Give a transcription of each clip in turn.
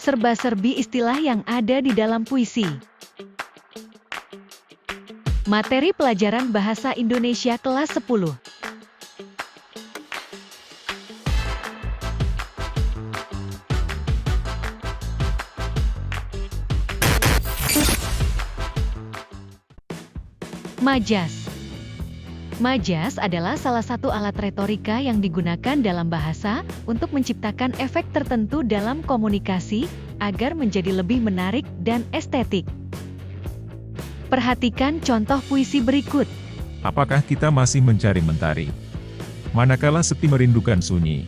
serba-serbi istilah yang ada di dalam puisi. Materi pelajaran Bahasa Indonesia kelas 10. Majas. Majas adalah salah satu alat retorika yang digunakan dalam bahasa untuk menciptakan efek tertentu dalam komunikasi agar menjadi lebih menarik dan estetik. Perhatikan contoh puisi berikut. Apakah kita masih mencari mentari? Manakala sepi merindukan sunyi.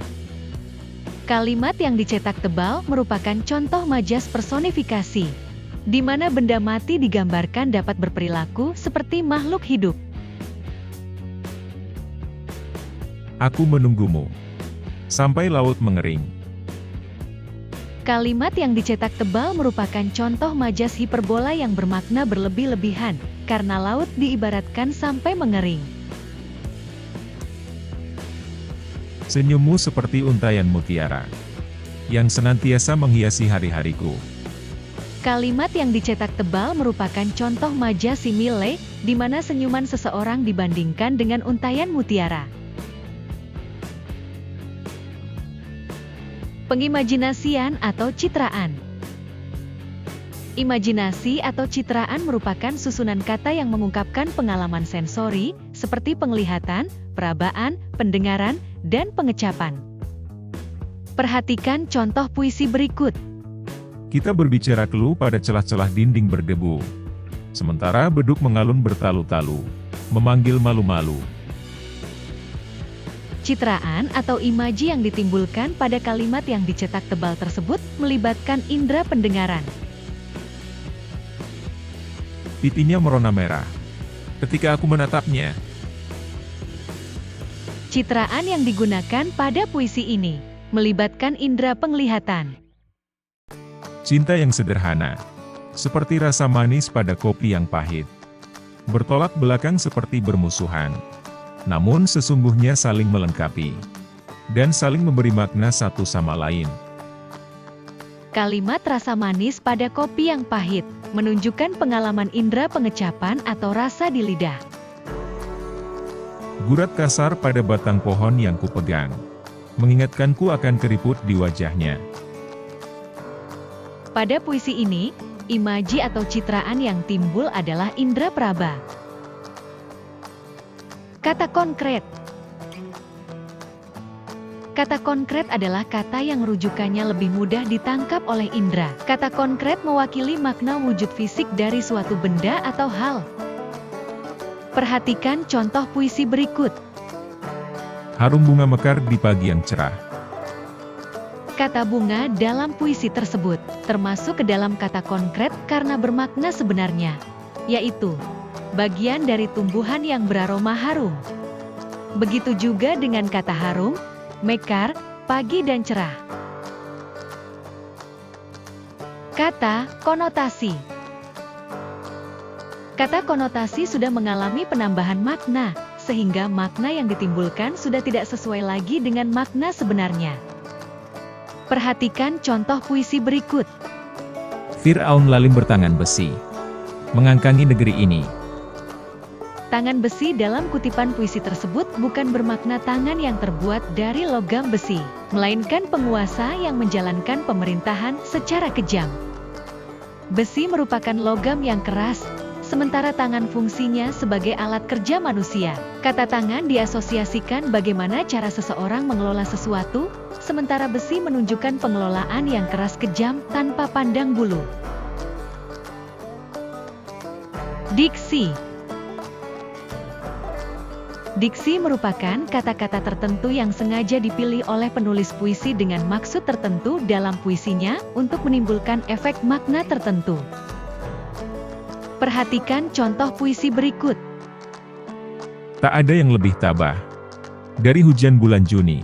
Kalimat yang dicetak tebal merupakan contoh majas personifikasi, di mana benda mati digambarkan dapat berperilaku seperti makhluk hidup. Aku menunggumu sampai laut mengering. Kalimat yang dicetak tebal merupakan contoh majas hiperbola yang bermakna berlebih-lebihan, karena laut diibaratkan sampai mengering. Senyummu seperti untayan mutiara, yang senantiasa menghiasi hari-hariku. Kalimat yang dicetak tebal merupakan contoh majas simile, di mana senyuman seseorang dibandingkan dengan untayan mutiara. Pengimajinasian atau citraan. Imajinasi atau citraan merupakan susunan kata yang mengungkapkan pengalaman sensori, seperti penglihatan, perabaan, pendengaran, dan pengecapan. Perhatikan contoh puisi berikut. Kita berbicara keluh pada celah-celah dinding berdebu. Sementara beduk mengalun bertalu-talu, memanggil malu-malu. Citraan atau imaji yang ditimbulkan pada kalimat yang dicetak tebal tersebut melibatkan indera pendengaran. Pipinya merona merah ketika aku menatapnya. Citraan yang digunakan pada puisi ini melibatkan indera penglihatan. Cinta yang sederhana, seperti rasa manis pada kopi yang pahit. Bertolak belakang seperti bermusuhan, namun sesungguhnya saling melengkapi, dan saling memberi makna satu sama lain. Kalimat rasa manis pada kopi yang pahit menunjukkan pengalaman indera pengecapan atau rasa di lidah. Gurat kasar pada batang pohon yang kupegang, mengingatkanku akan keriput di wajahnya. Pada puisi ini, imaji atau citraan yang timbul adalah indera peraba. Kata konkret. Kata konkret adalah kata yang rujukannya lebih mudah ditangkap oleh indera. Kata konkret mewakili makna wujud fisik dari suatu benda atau hal. Perhatikan contoh puisi berikut. Harum bunga mekar di pagi yang cerah. Kata bunga dalam puisi tersebut termasuk ke dalam kata konkret karena bermakna sebenarnya, yaitu bagian dari tumbuhan yang beraroma harum. Begitu juga dengan kata harum, mekar, pagi dan cerah. Kata konotasi. Kata konotasi sudah mengalami penambahan makna, sehingga makna yang ditimbulkan sudah tidak sesuai lagi dengan makna sebenarnya. Perhatikan contoh puisi berikut. Fir'aun lalim bertangan besi, mengangkangi negeri ini. Tangan besi dalam kutipan puisi tersebut bukan bermakna tangan yang terbuat dari logam besi, melainkan penguasa yang menjalankan pemerintahan secara kejam. Besi merupakan logam yang keras, sementara tangan fungsinya sebagai alat kerja manusia. Kata tangan diasosiasikan bagaimana cara seseorang mengelola sesuatu, sementara besi menunjukkan pengelolaan yang keras kejam tanpa pandang bulu. Diksi. Diksi merupakan kata-kata tertentu yang sengaja dipilih oleh penulis puisi dengan maksud tertentu dalam puisinya untuk menimbulkan efek makna tertentu. Perhatikan contoh puisi berikut. Tak ada yang lebih tabah dari hujan bulan Juni.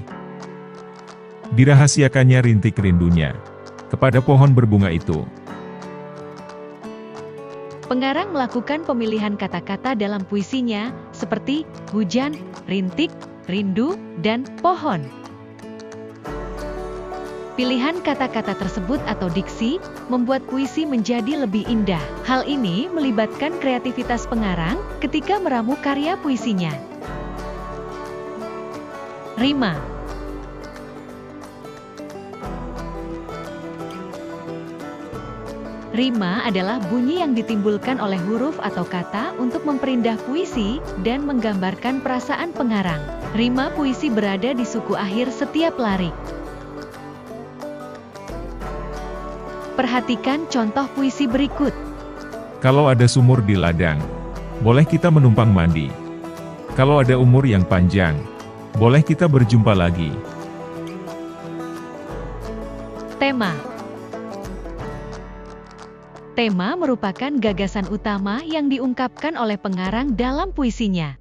Dirahasiakannya rintik rindunya kepada pohon berbunga itu. Pengarang melakukan pemilihan kata-kata dalam puisinya, seperti hujan, rintik, rindu, dan pohon. Pilihan kata-kata tersebut atau diksi membuat puisi menjadi lebih indah. Hal ini melibatkan kreativitas pengarang ketika meramu karya puisinya. Rima. Rima adalah bunyi yang ditimbulkan oleh huruf atau kata untuk memperindah puisi dan menggambarkan perasaan pengarang. Rima puisi berada di suku akhir setiap lirik. Perhatikan contoh puisi berikut. Kalau ada sumur di ladang, boleh kita menumpang mandi. Kalau ada umur yang panjang, boleh kita berjumpa lagi. Tema. Tema merupakan gagasan utama yang diungkapkan oleh pengarang dalam puisinya.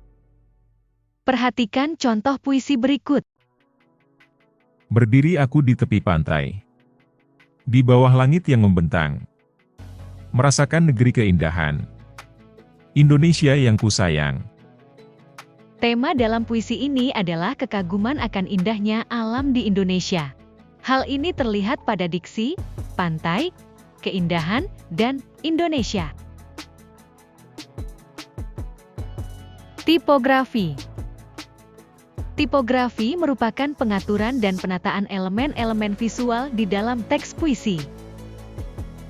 Perhatikan contoh puisi berikut. Berdiri aku di tepi pantai, di bawah langit yang membentang, merasakan negeri keindahan, Indonesia yang kusayang. Tema dalam puisi ini adalah kekaguman akan indahnya alam di Indonesia. Hal ini terlihat pada diksi, pantai, keindahan, dan Indonesia. Tipografi. Tipografi merupakan pengaturan dan penataan elemen-elemen visual di dalam teks puisi.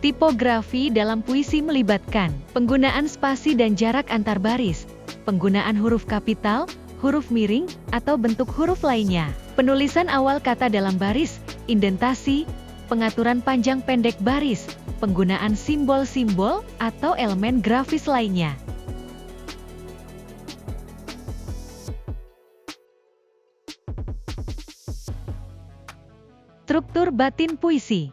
Tipografi dalam puisi melibatkan penggunaan spasi dan jarak antar baris, penggunaan huruf kapital, huruf miring, atau bentuk huruf lainnya, penulisan awal kata dalam baris, indentasi, pengaturan panjang pendek baris, penggunaan simbol-simbol, atau elemen grafis lainnya. Struktur batin puisi.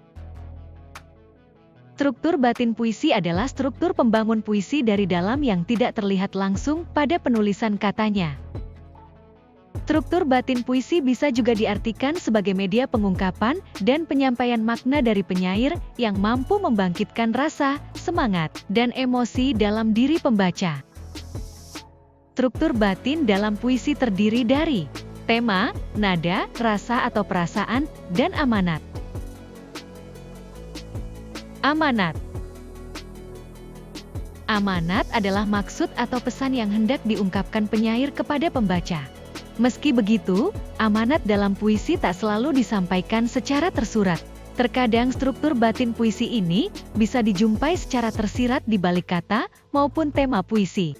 Struktur batin puisi adalah struktur pembangun puisi dari dalam yang tidak terlihat langsung pada penulisan katanya. Struktur batin puisi bisa juga diartikan sebagai media pengungkapan dan penyampaian makna dari penyair yang mampu membangkitkan rasa, semangat, dan emosi dalam diri pembaca. Struktur batin dalam puisi terdiri dari tema, nada, rasa atau perasaan, dan amanat. Amanat. Amanat adalah maksud atau pesan yang hendak diungkapkan penyair kepada pembaca. Meski begitu, amanat dalam puisi tak selalu disampaikan secara tersurat. Terkadang struktur batin puisi ini bisa dijumpai secara tersirat di balik kata maupun tema puisi.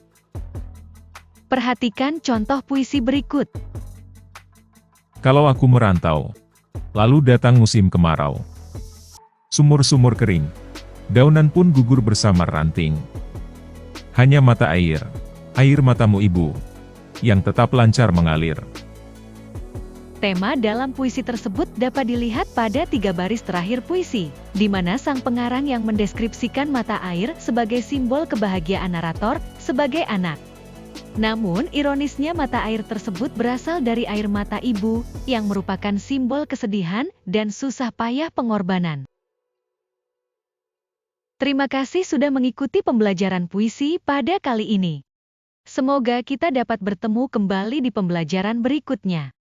Perhatikan contoh puisi berikut. Kalau aku merantau, lalu datang musim kemarau. Sumur-sumur kering, daunan pun gugur bersama ranting. Hanya mata air matamu ibu, yang tetap lancar mengalir. Tema dalam puisi tersebut dapat dilihat pada 3 baris terakhir puisi, di mana sang pengarang yang mendeskripsikan mata air sebagai simbol kebahagiaan narator sebagai anak. Namun, ironisnya mata air tersebut berasal dari air mata ibu, yang merupakan simbol kesedihan dan susah payah pengorbanan. Terima kasih sudah mengikuti pembelajaran puisi pada kali ini. Semoga kita dapat bertemu kembali di pembelajaran berikutnya.